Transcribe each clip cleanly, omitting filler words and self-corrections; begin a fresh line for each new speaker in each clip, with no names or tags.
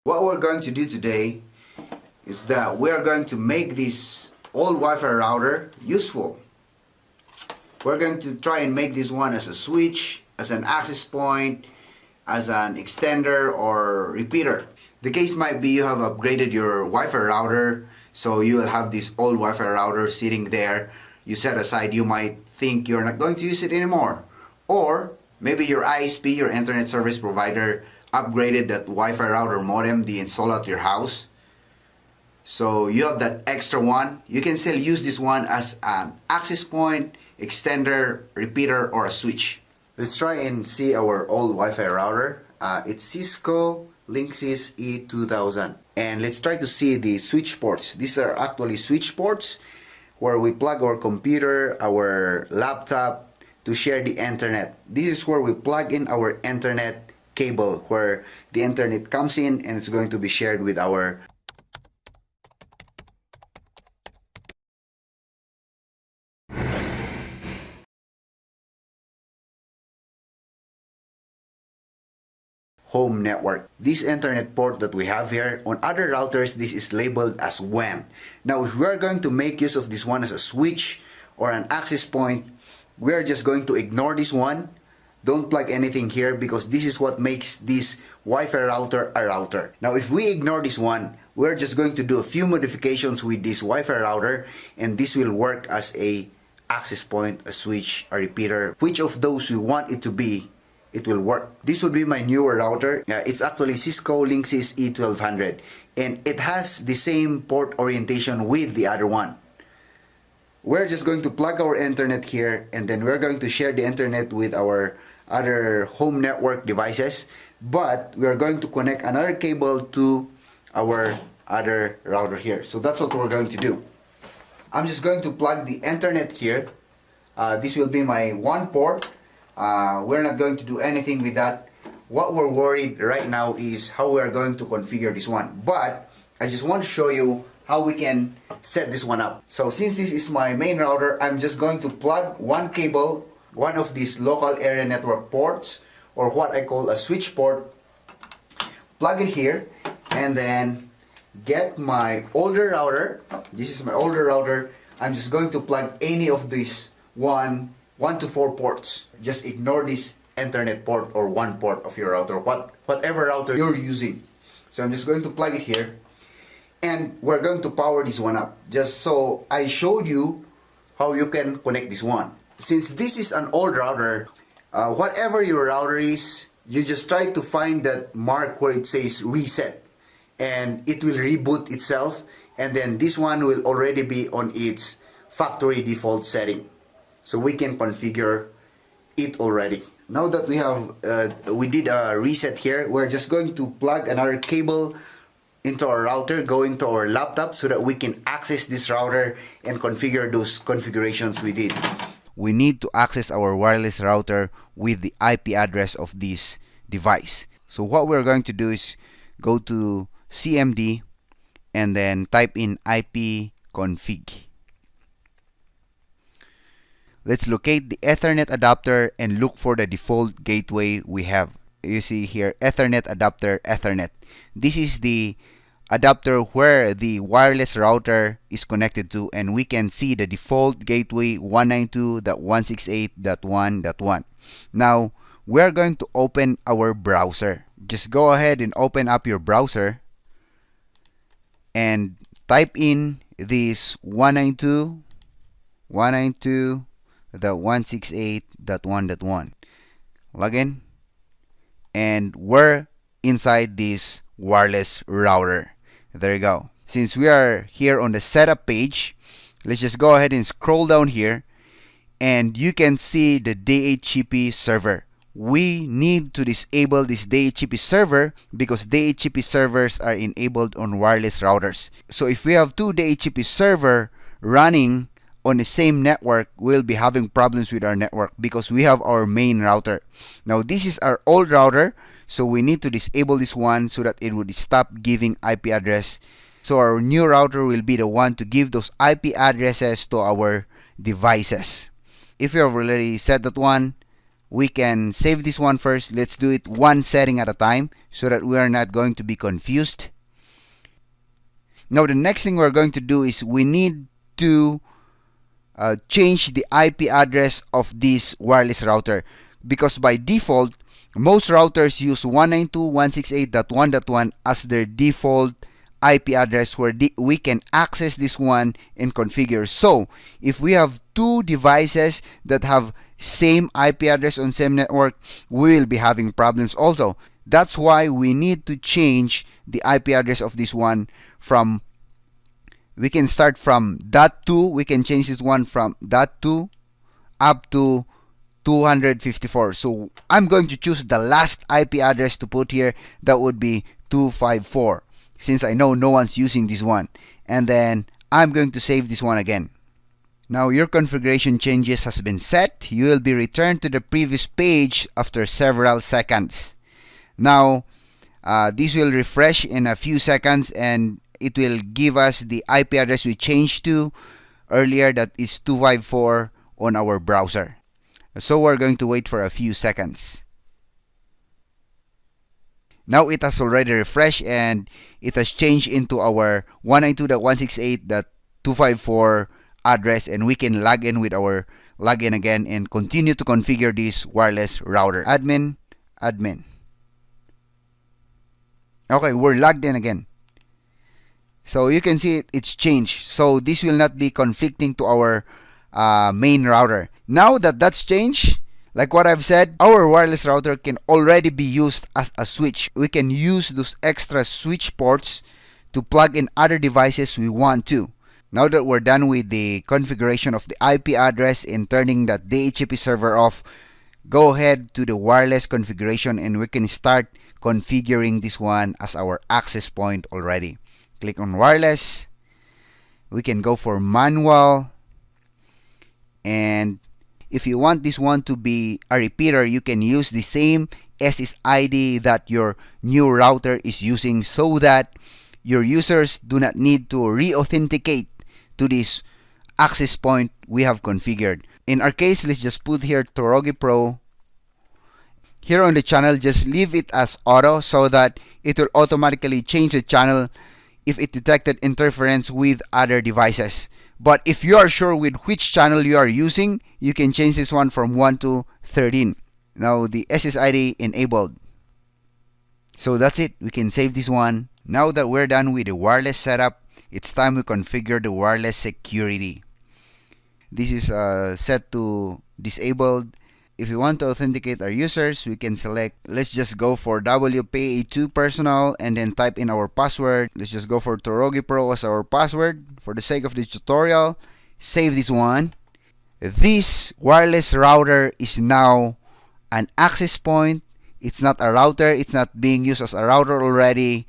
What we're going to do today is that we're going to make this old Wi-Fi router useful. We're going to try and make this one as a switch, as an access point, as an extender or repeater. The case might be you have upgraded your Wi-Fi router, so you will have this old Wi-Fi router sitting there. You set aside, you might think you're not going to use it anymore. Or maybe your ISP, your internet service provider, upgraded that Wi-Fi router modem they installed at your house. So you have that extra one. You can still use this one as an access point, extender, repeater, or a switch. Let's try and see our old Wi-Fi router. It's Cisco Linksys E2000. And let's try to see the switch ports. These are actually switch ports where we plug our computer, our laptop to share the internet. This is where we plug in our internet cable, where the internet comes in and it's going to be shared with our home network. This internet port that we have here, on other routers this is labeled as WAN. Now if we are going to make use of this one as a switch or an access point, we are just going to ignore this one. Don't plug anything here because this is what makes this Wi-Fi router a router. Now if we ignore this one, we're just going to do a few modifications with this Wi-Fi router and this will work as a access point, a switch, a repeater. Which of those we want it to be, it will work. This would be my newer router. It's actually Cisco Linksys E1200 and it has the same port orientation with the other one. We're just going to plug our internet here and then we're going to share the internet with our other home network devices, but we're going to connect another cable to our other router here. So that's what we're going to do. I'm just going to plug the internet here. This will be my one port. We're not going to do anything with that. What we're worried right now is how we are going to configure this one. But I just want to show you how we can set this one up. So since this is my main router, I'm just going to plug one cable, one of these local area network ports, or what I call a switch port, plug it here, and then get my older router. This is my older router. I'm just going to plug any of these one to four ports. Just ignore this internet port or one port of your router, whatever router you're using. So I'm just going to plug it here. And we're going to power this one up. Just so I showed you how you can connect this one. Since this is an old router, whatever your router is, you just try to find that mark where it says reset. And it will reboot itself. And then this one will already be on its factory default setting. So we can configure it already. Now that we did a reset here, we're just going to plug another cable into our router going to our laptop so that we can access this router and configure those configurations we did. We need to access our wireless router with the IP address of this device. So what we're going to do is go to CMD and then type in IP config. Let's locate the Ethernet adapter and look for the default gateway we have. You see here, Ethernet adapter, Ethernet. This is the adapter where the wireless router is connected to, and we can see the default gateway 192.168.1.1. Now, we're going to open our browser. Just go ahead and open up your browser and type in this 192.168.1.1. Log in, and we're inside this wireless router. There you go. Since we are here on the setup page, let's just go ahead and scroll down here, and you can see the DHCP server. We need to disable this DHCP server because DHCP servers are enabled on wireless routers. So if we have two DHCP server running on the same network, we'll be having problems with our network because we have our main router. Now this is our old router, so we need to disable this one so that it would stop giving IP address. So our new router will be the one to give those IP addresses to our devices. If you have already set that one, we can save this one first. Let's do it one setting at a time so that we are not going to be confused. Now the next thing we're going to do is we need to change the IP address of this wireless router, because by default most routers use 192.168.1.1 as their default IP address, where we can access this one and configure. So if we have two devices that have same IP address on same network, we will be having problems also. That's why we need to change the IP address of this one from, we can start from .2, we can change this one from .2 up to 254. So I'm going to choose the last IP address to put here. That would be 254, since I know no one's using this one. And then I'm going to save this one again. Now your configuration changes has been set. You will be returned to the previous page after several seconds. Now this will refresh in a few seconds and it will give us the IP address we changed to earlier, that is 254 on our browser. So we're going to wait for a few seconds. Now it has already refreshed and it has changed into our 192.168.254 address, and we can log in with our login again and continue to configure this wireless router. Admin. Okay, we're logged in again. So you can see it's changed. So this will not be conflicting to our main router. Now that that's changed, like what I've said, our wireless router can already be used as a switch. We can use those extra switch ports to plug in other devices we want to. Now that we're done with the configuration of the IP address and turning that DHCP server off, go ahead to the wireless configuration and we can start configuring this one as our access point already. Click on wireless. We can go for manual, and if you want this one to be a repeater, you can use the same SSID that your new router is using, so that your users do not need to re-authenticate to this access point we have configured. In our case, let's just put here Torogi Pro. Here on the channel, just leave it as auto so that it will automatically change the channel if it detected interference with other devices. But if you are sure with which channel you are using, you can change this one from 1 to 13. Now the SSID enabled. So that's it. We can save this one. Now that we're done with the wireless setup, it's time we configure the wireless security. This is set to disabled. If we want to authenticate our users, we can select, let's just go for WPA2 personal and then type in our password. Let's just go for Torogi Pro as our password for the sake of this tutorial. Save this one. This wireless router is now an access point. It's not a router. It's not being used as a router already.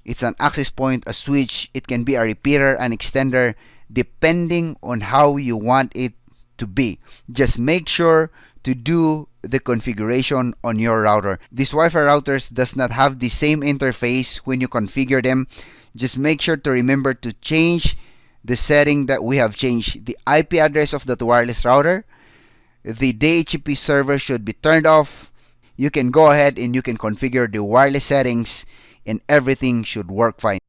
It's an access point, a switch. It can be a repeater, an extender, depending on how you want it to be. Just make sure to do the configuration on your router. These Wi-Fi routers does not have the same interface when you configure them. Just make sure to remember to change the setting that we have changed. The IP address of that wireless router, the DHCP server should be turned off. You can go ahead and you can configure the wireless settings and everything should work fine.